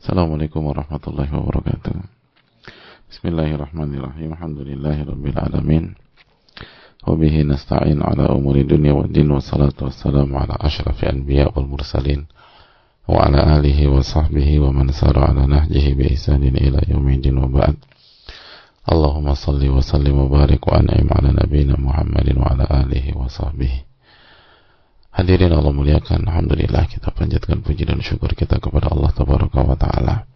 Assalamualaikum warahmatullahi wabarakatuh. Bismillahirrahmanirrahim. Alhamdulillahirabbil alamin. Wa bihi nasta'in ala umuri dunya waddin, wassalatu wassalamu ala asyrafil anbiya wal mursalin wa ala alihi wa sahbihi wa man sara ala nahjihi bi ihsanin ila yaumiddin wa ba'd. Allahumma salli wa sallim wa barik wa an'im ala nabiyyina Muhammadin wa ala alihi wa sahbihi. Hadirin Allah muliakan, alhamdulillah kita panjatkan puji dan syukur kita kepada Allah Tabaraka wa Ta'ala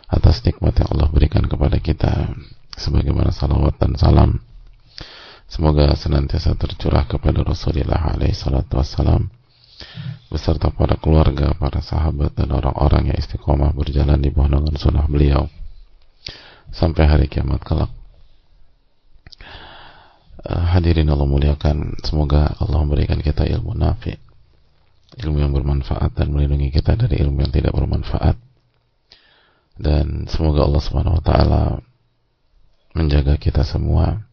atas nikmat yang Allah berikan kepada kita, sebagaimana salawat dan salam semoga senantiasa tercurah kepada Rasulullah alaihi salatu wassalam beserta para keluarga, para sahabat dan orang-orang yang istiqomah berjalan di bawah naungan sunnah beliau sampai hari kiamat kelak. Hadirin Allah muliakan, semoga Allah memberikan kita ilmu nafi, ilmu yang bermanfaat, dan melindungi kita dari ilmu yang tidak bermanfaat. Dan semoga Allah Subhanahu wa Ta'ala menjaga kita semua,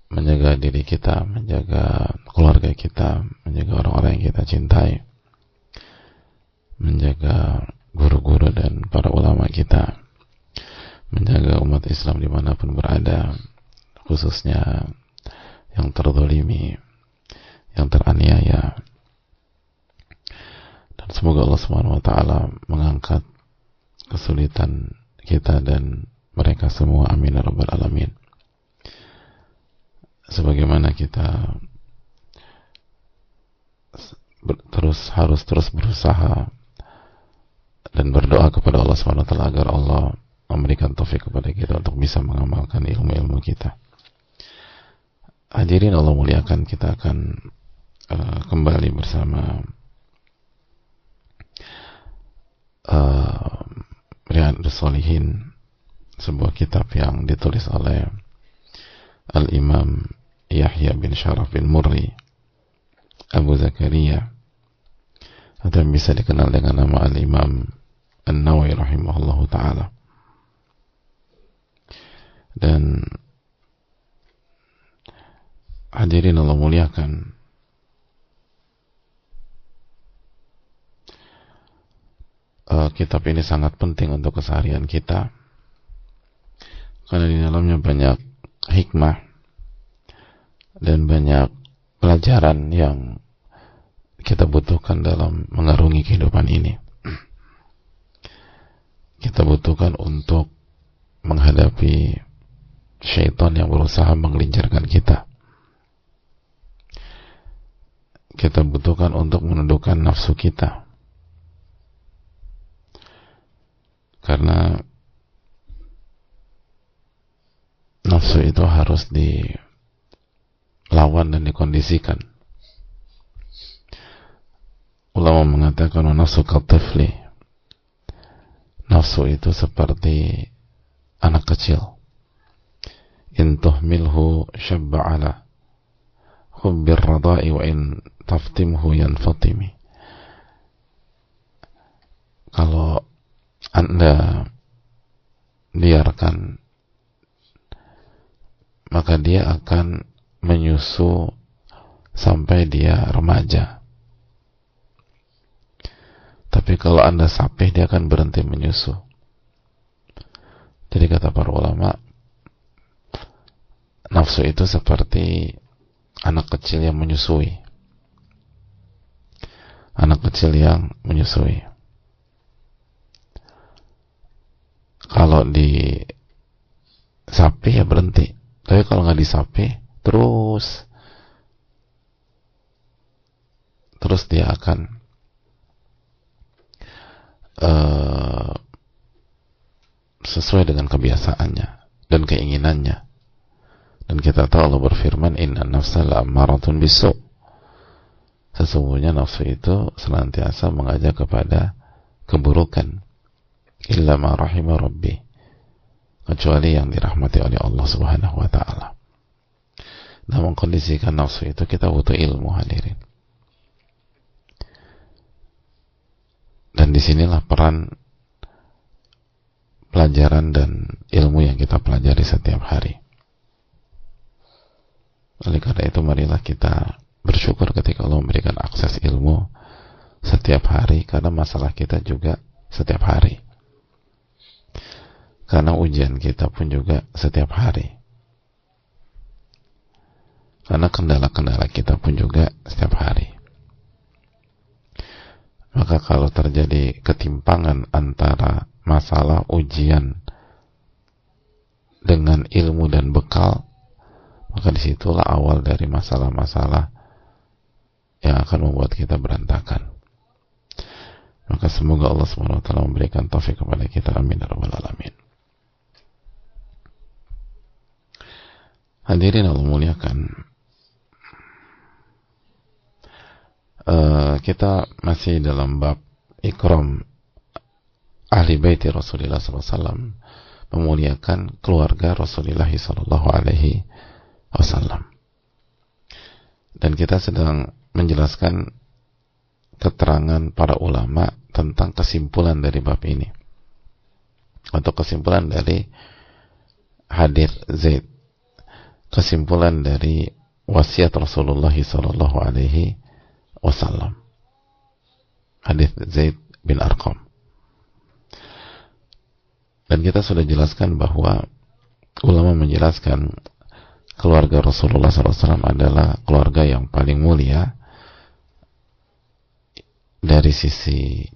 menjaga diri kita, menjaga keluarga kita, menjaga orang-orang yang kita cintai, menjaga guru-guru dan para ulama kita, menjaga umat Islam dimanapun berada, khususnya yang terzalimi, yang teraniaya. Dan semoga Allah Subhanahu wa Ta'ala mengangkat kesulitan kita dan mereka semua, amin ya rabbal alamin. Sebagaimana kita harus terus berusaha dan berdoa kepada Allah Subhanahu wa Ta'ala agar Allah memberikan taufik kepada kita untuk bisa mengamalkan ilmu-ilmu kita. Hadirin Allah muliakan, kita akan kembali bersama Riyadhus Shalihin, sebuah kitab yang ditulis oleh Al-Imam Yahya bin Sharaf bin Murri Abu Zakaria, atau yang bisa dikenal dengan nama Al-Imam An-Nawawi rahimahullahu ta'ala. Dan hadirin Allah muliakan, kitab ini sangat penting untuk keseharian kita karena di dalamnya banyak hikmah dan banyak pelajaran yang kita butuhkan dalam mengarungi kehidupan ini. Kita butuhkan untuk menghadapi syaitan yang berusaha menggelincirkan kita. Kita butuhkan untuk menundukkan nafsu kita, karena nafsu itu harus dilawan dan dikondisikan. Ulama mengatakan nafsu katifli, nafsu itu seperti anak kecil. In tuhmilhu syabba ala hubbir radai wa in taftimhu yanfatimi. Kalau Anda biarkan, maka dia akan menyusu sampai dia remaja. Tapi kalau Anda sapih, dia akan berhenti menyusu. Jadi kata para ulama, nafsu itu seperti anak kecil yang menyusui. Anak kecil yang menyusui. Kalau disapih ya berhenti. Tapi kalau nggak disapih, terus dia akan sesuai dengan kebiasaannya dan keinginannya. Dan kita tahu Allah berfirman, inna nafsa la'ammaratun bisu'. Sesungguhnya nafsu itu senantiasa mengajak kepada keburukan. Illa ma rahima rabbi, kecuali yang dirahmati oleh Allah Subhanahu wa Ta'ala. Nah, mengkondisikan nafsu itu kita butuh ilmu, hadirin. Dan disinilah peran pelajaran dan ilmu yang kita pelajari setiap hari. Oleh karena itu, marilah kita bersyukur ketika Allah memberikan akses ilmu setiap hari, karena masalah kita juga setiap hari, karena ujian kita pun juga setiap hari, karena kendala-kendala kita pun juga setiap hari. Maka kalau terjadi ketimpangan antara masalah ujian dengan ilmu dan bekal, maka disitulah awal dari masalah-masalah yang akan membuat kita berantakan. Maka semoga Allah SWT memberikan taufik kepada kita. Amin ya rabbal alamin. Hadirin Allah muliakan, kita masih dalam bab ikram ahli baiti Rasulullah SAW, memuliakan keluarga Rasulullah SAW. Dan kita sedang menjelaskan keterangan para ulama tentang kesimpulan dari bab ini, atau kesimpulan dari hadis Zaid, kesimpulan dari wasiat Rasulullah SAW, hadis Zaid bin Arqam. Dan kita sudah jelaskan bahwa ulama menjelaskan keluarga Rasulullah SAW adalah keluarga yang paling mulia dari sisi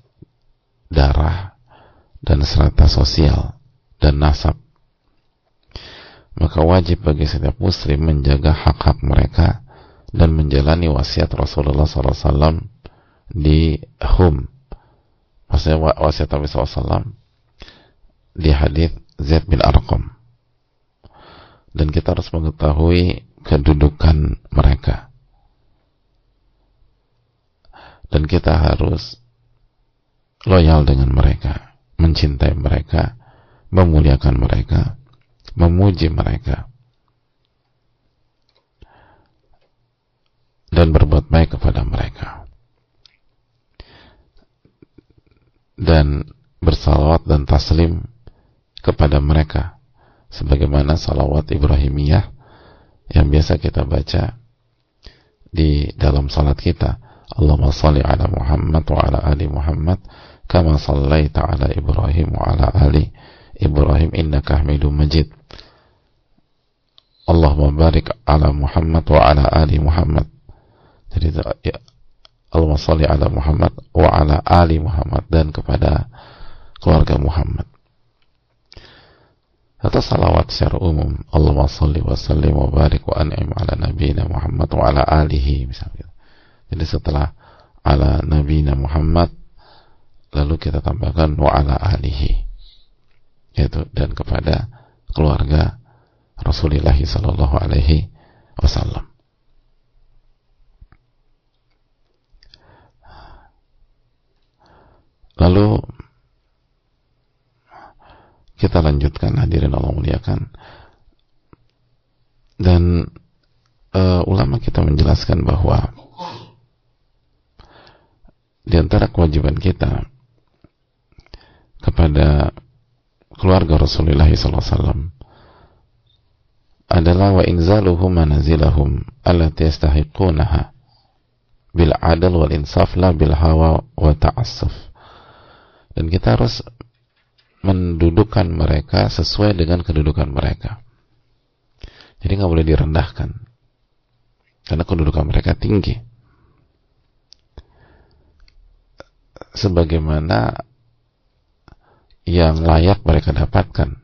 darah dan strata sosial dan nasab. Maka wajib bagi setiap muslim menjaga hak-hak mereka dan menjalani wasiat Rasulullah SAW di maksudnya wasiat Nabi SAW di hadis Zaid bin Arqam. Dan kita harus mengetahui kedudukan mereka, dan kita harus loyal dengan mereka, mencintai mereka, memuliakan mereka, memuji mereka, dan berbuat baik kepada mereka, dan bersalawat dan taslim kepada mereka, sebagaimana salawat Ibrahimiyah yang biasa kita baca di dalam salat kita. Allahumma salli ala Muhammad wa ala ali Muhammad kama sallaita ala Ibrahim wa ala ali Ibrahim innaka Hamidum Majid. Allahumma barik ala Muhammad wa ala ali Muhammad. Jadi ya, Allahumma salli ala Muhammad wa ala ali Muhammad, dan kepada keluarga Muhammad. Atau salawat secara umum, Allahumma salli wa sallim wa barik wa an'im ala nabiyina Muhammad wa ala alihi, misalnya. Jadi setelah ala nabiyina Muhammad, lalu kita tambahkan wa ala alihi, yaitu dan kepada keluarga Rasulullah sallallahu alaihi wasallam. Lalu kita lanjutkan, hadirin Allah muliakan. Dan ulama kita menjelaskan bahwa di antara kewajiban kita kepada keluarga Rasulullah SAW adalah wa inzaluhum manazilahum allati yastahiqunaha bil adl wal insaf la bil hawa wa ta'assuf. Dan kita harus mendudukkan mereka sesuai dengan kedudukan mereka. Jadi nggak boleh direndahkan, karena kedudukan mereka tinggi, sebagaimana yang layak mereka dapatkan.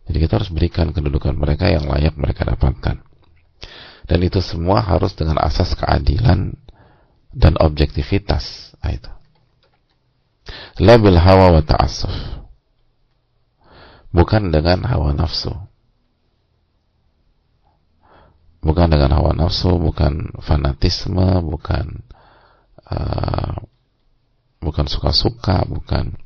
Jadi kita harus berikan kedudukan mereka yang layak mereka dapatkan, dan itu semua harus dengan asas keadilan dan objektivitas. Nah, itu la bil hawa wa ta'assuf, bukan dengan hawa nafsu, bukan dengan hawa nafsu, bukan fanatisme, bukan suka-suka, bukan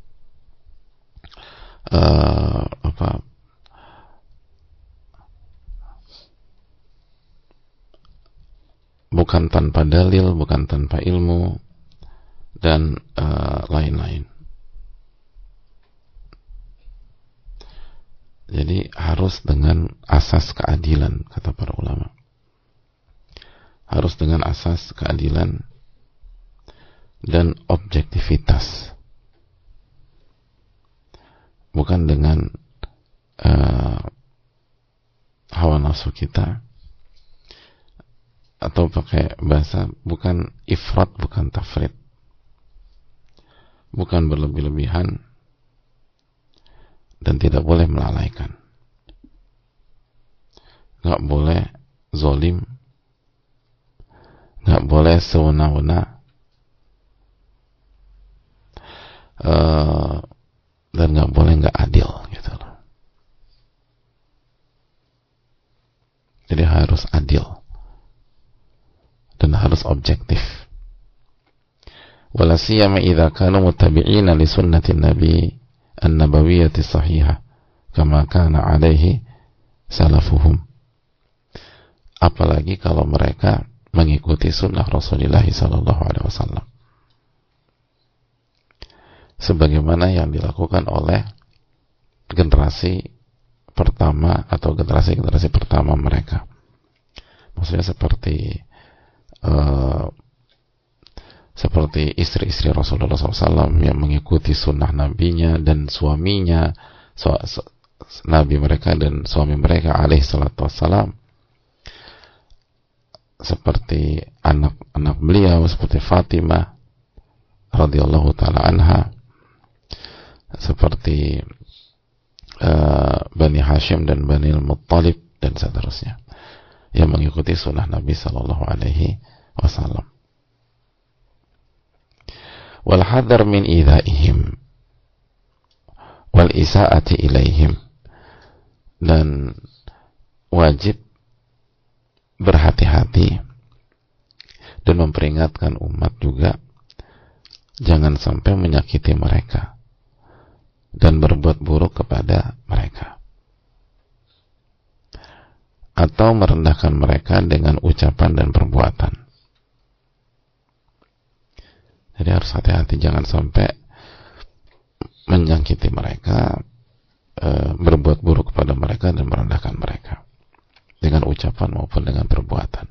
bukan tanpa dalil, bukan tanpa ilmu, dan lain-lain. Jadi harus dengan asas keadilan, kata para ulama. Harus dengan asas keadilan dan objektivitas, bukan dengan hawa nafsu kita, atau pakai bahasa bukan ifrat, bukan tafrid, bukan berlebih-lebihan, dan tidak boleh melalaikan, nggak boleh zolim, nggak boleh sewenang-wenang, dan nggak boleh nggak adil gitu loh. Jadi harus adil dan harus objektif. Wala siyama idza kanu muttabi'ina li sunnatin nabi an-nabawiyyati sahihah kama kana alaihi salafuhum. Apalagi kalau mereka mengikuti sunnah Rasulullah sallallahu alaihi wasallam, sebagaimana yang dilakukan oleh generasi pertama atau generasi pertama mereka. Maksudnya seperti istri-istri Rasulullah SAW yang mengikuti sunnah nabinya dan suaminya, nabi mereka dan suami mereka alaihi salatu wassalam, seperti anak-anak beliau seperti Fatimah radhiyallahu taala anha, seperti Bani Hashim dan Bani Al-Muttalib dan seterusnya yang mengikuti sunnah Nabi sallallahu alaihi wasallam. Wal hadar min idzaihim wal isaati ilaihim, dan wajib berhati-hati dan memperingatkan umat juga jangan sampai menyakiti mereka dan berbuat buruk kepada mereka atau merendahkan mereka dengan ucapan dan perbuatan. Jadi harus hati-hati, jangan sampai menyakiti mereka, berbuat buruk kepada mereka dan merendahkan mereka dengan ucapan maupun dengan perbuatan.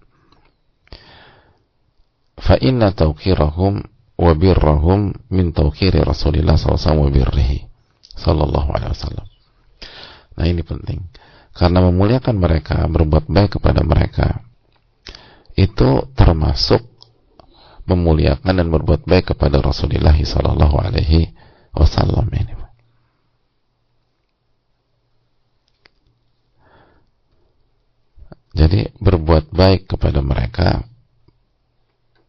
Fa inna tawqirahum wa birrahum min tawqiri Rasulillah sallallahu alaihi wasallam. Nah, ini penting. Karena memuliakan mereka, berbuat baik kepada mereka, itu termasuk memuliakan dan berbuat baik kepada Rasulullah sallallahu alaihi wasallam ini. Jadi berbuat baik kepada mereka,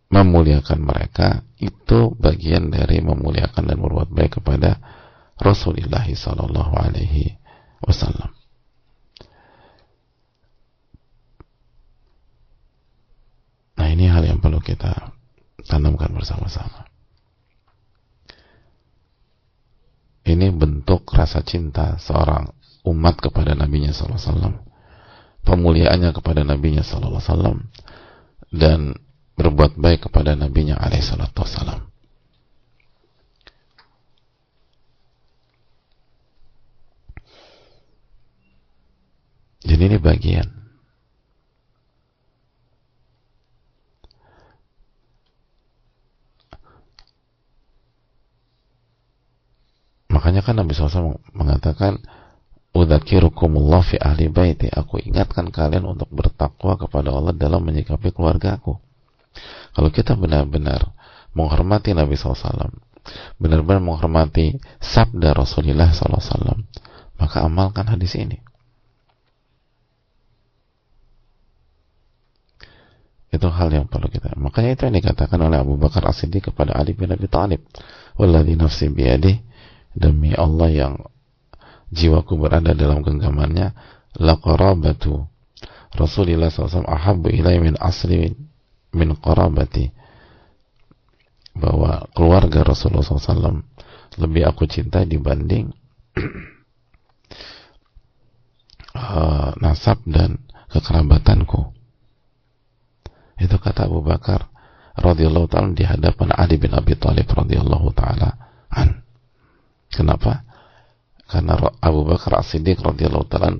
memuliakan mereka, itu bagian dari memuliakan dan berbuat baik kepada Rasulullah sallallahu alaihi wasallam. Nah, ini hal yang perlu kita tanamkan bersama-sama. Ini bentuk rasa cinta seorang umat kepada Nabi-Nya sallallahu alaihi wasallam, pemuliaannya kepada Nabi-Nya sallallahu alaihi wasallam, dan berbuat baik kepada Nabi-Nya alaihi salatu wasallam. Jadi ini bagian. Makanya kan Nabi SAW mengatakan, udzakirukumullah fi ahli baiti, aku ingatkan kalian untuk bertakwa kepada Allah dalam menyikapi keluargaku. Kalau kita benar-benar menghormati Nabi SAW, benar-benar menghormati sabda Rasulullah SAW, maka amalkan hadis ini. Itu hal yang perlu kita. Makanya itu yang dikatakan oleh Abu Bakar As-Siddiq kepada Ali bin Abi Thalib, walladzi nafsi biyadihi, demi Allah yang jiwaku berada dalam genggamannya, la qarabatu Rasulullah SAW ahabbu ilai min asli min qarabati, bahwa keluarga Rasulullah SAW lebih aku cintai dibanding nasab dan kekerabatanku. Itu kata Abu Bakar radhiyallahu ta'ala di hadapan Ali bin Abi Thalib radhiyallahu ta'ala an. Kenapa? Karena Abu Bakar As-Siddiq radhiyallahu ta'ala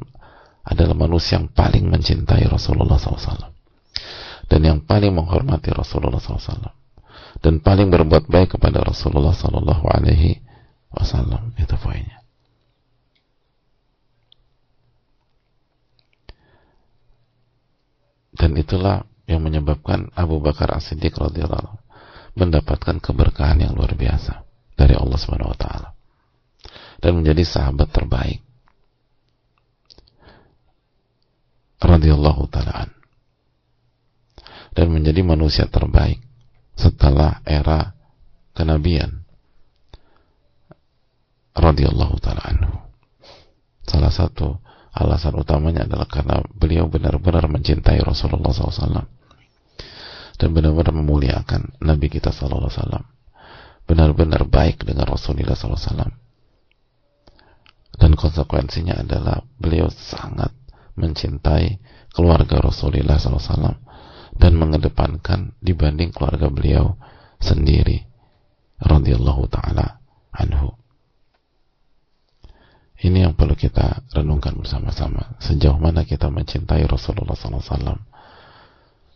adalah manusia yang paling mencintai Rasulullah SAW dan yang paling menghormati Rasulullah SAW dan paling berbuat baik kepada Rasulullah sallallahu alaihi wasallam. Itu poinnya. Dan itulah yang menyebabkan Abu Bakar As-Siddiq radhiyallahu anhu mendapatkan keberkahan yang luar biasa dari Allah Subhanahu wa taala dan menjadi sahabat terbaik radhiyallahu taala dan menjadi manusia terbaik setelah era kenabian radhiyallahu taala anhu. Salah satu alasan utamanya adalah karena beliau benar-benar mencintai Rasulullah SAW dan benar-benar memuliakan Nabi kita SAW, benar-benar baik dengan Rasulullah SAW, dan konsekuensinya adalah beliau sangat mencintai keluarga Rasulullah SAW dan mengedepankan dibanding keluarga beliau sendiri radhiyallahu ta'ala anhu. Ini yang perlu kita renungkan bersama-sama. Sejauh mana kita mencintai Rasulullah SAW,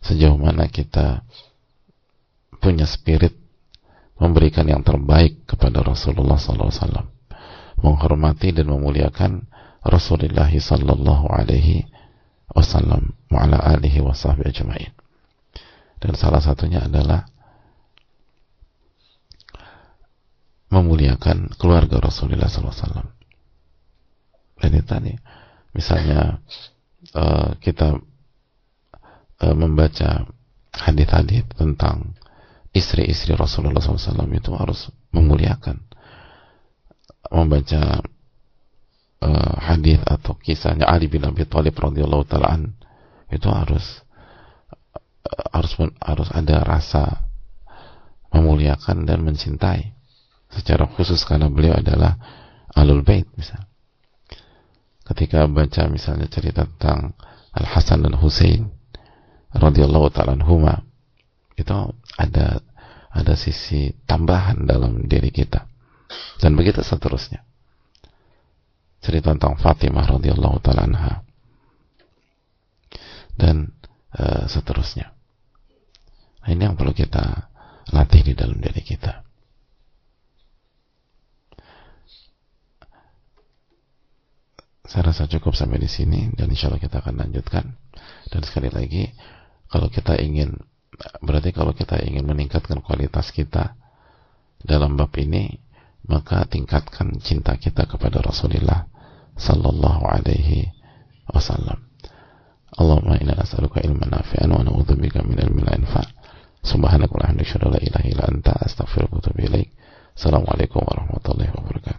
sejauh mana kita punya spirit memberikan yang terbaik kepada Rasulullah SAW, menghormati dan memuliakan Rasulullah Sallallahu Alaihi Wasallam wa ala alihi wa sahbihi ajma'in. Dan salah satunya adalah memuliakan keluarga Rasulullah SAW. Dan itu tadi, misalnya kita membaca hadis-hadis tentang istri-istri Rasulullah SAW, itu harus memuliakan. Membaca hadis atau kisahnya Ali bin Abi Thalib radhiyallahu ta'ala an, itu harus ada rasa memuliakan dan mencintai secara khusus karena beliau adalah Ahlul Bait. Misalnya ketika baca misalnya cerita tentang Al-Hasan dan Husain radhiyallahu ta'ala anhuma, itu ada sisi tambahan dalam diri kita, dan begitu seterusnya. Cerita tentang Fatimah radhiyallahu ta'ala anha dan seterusnya. Nah, ini yang perlu kita latih di dalam diri kita. Saya rasa cukup sampai di sini, dan insya Allah kita akan lanjutkan. Dan sekali lagi, kalau kita ingin meningkatkan kualitas kita dalam bab ini, maka tingkatkan cinta kita kepada Rasulullah Sallallahu Alaihi Wasallam. Allahumma inna nas'aluka ilman nafi'an wa na'udzubika min ilmin la yanfa'. Subhanaka wa bihamdika, asyhadu an la ilaha illa anta, astaghfiruka wa atubu ilaik. Assalamualaikum warahmatullahi wabarakatuh.